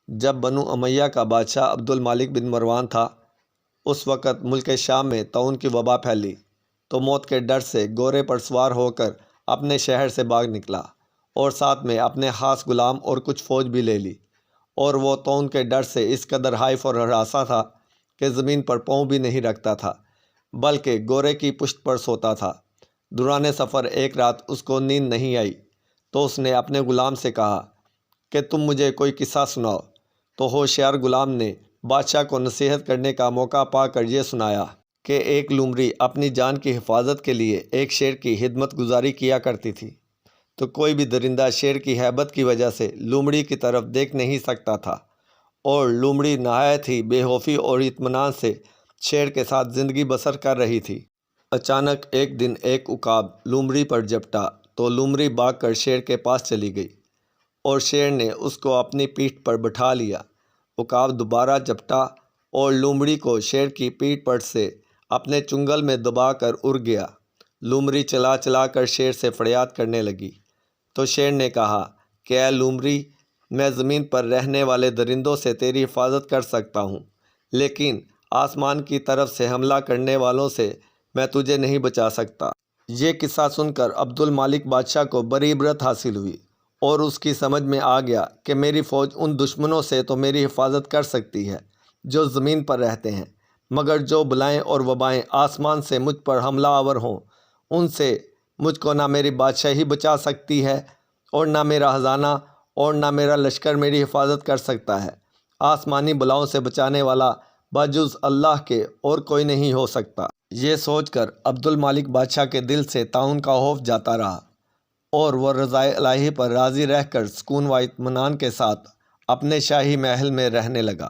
جب بنو امیہ کا بادشاہ عبد الملک بن مروان تھا، اس وقت ملک شام میں طاعون کی وبا پھیلی تو موت کے ڈر سے گھوڑے پر سوار ہو کر اپنے شہر سے بھاگ نکلا اور ساتھ میں اپنے خاص غلام اور کچھ فوج بھی لے لی، اور وہ طاعون کے ڈر سے اس قدر ہائف اور ہراساں تھا کہ زمین پر پاؤں بھی نہیں رکھتا تھا بلکہ گھوڑے کی پشت پر سوتا تھا۔ دوران سفر ایک رات اس کو نیند نہیں آئی تو اس نے اپنے غلام سے کہا کہ تم مجھے کوئی قصہ سناؤ، تو ہوشیار غلام نے بادشاہ کو نصیحت کرنے کا موقع پا کر یہ سنایا کہ ایک لومڑی اپنی جان کی حفاظت کے لیے ایک شیر کی خدمت گزاری کیا کرتی تھی، تو کوئی بھی درندہ شیر کی ہیبت کی وجہ سے لومڑی کی طرف دیکھ نہیں سکتا تھا، اور لومڑی نہایت ہی بے خوفی اور اطمینان سے شیر کے ساتھ زندگی بسر کر رہی تھی۔ اچانک ایک دن ایک عقاب لومڑی پر جھپٹا تو لومڑی بھاگ کر شیر کے پاس چلی گئی اور شیر نے اس کو اپنی پیٹھ پر بٹھا لیا۔ عقاب دوبارہ جھپٹا اور لومڑی کو شیر کی پیٹھ پر سے اپنے چنگل میں دبا کر اڑ گیا۔ لومڑی چلا چلا کر شیر سے فریاد کرنے لگی تو شیر نے کہا کہ اے لومڑی، میں زمین پر رہنے والے درندوں سے تیری حفاظت کر سکتا ہوں، لیکن آسمان کی طرف سے حملہ کرنے والوں سے میں تجھے نہیں بچا سکتا۔ یہ قصہ سن کر عبد الملک بادشاہ کو بڑی عبرت حاصل ہوئی اور اس کی سمجھ میں آ گیا کہ میری فوج ان دشمنوں سے تو میری حفاظت کر سکتی ہے جو زمین پر رہتے ہیں، مگر جو بلائیں اور وبائیں آسمان سے مجھ پر حملہ آور ہوں، ان سے مجھ کو نہ میری بادشاہی بچا سکتی ہے اور نہ میرا خزانہ اور نہ میرا لشکر میری حفاظت کر سکتا ہے۔ آسمانی بلاؤں سے بچانے والا بجز اللہ کے اور کوئی نہیں ہو سکتا۔ یہ سوچ کر عبد الملک بادشاہ کے دل سے طاعون کا خوف جاتا رہا اور وہ رضائے الہی پر راضی رہ کر سکون و اطمینان کے ساتھ اپنے شاہی محل میں رہنے لگا۔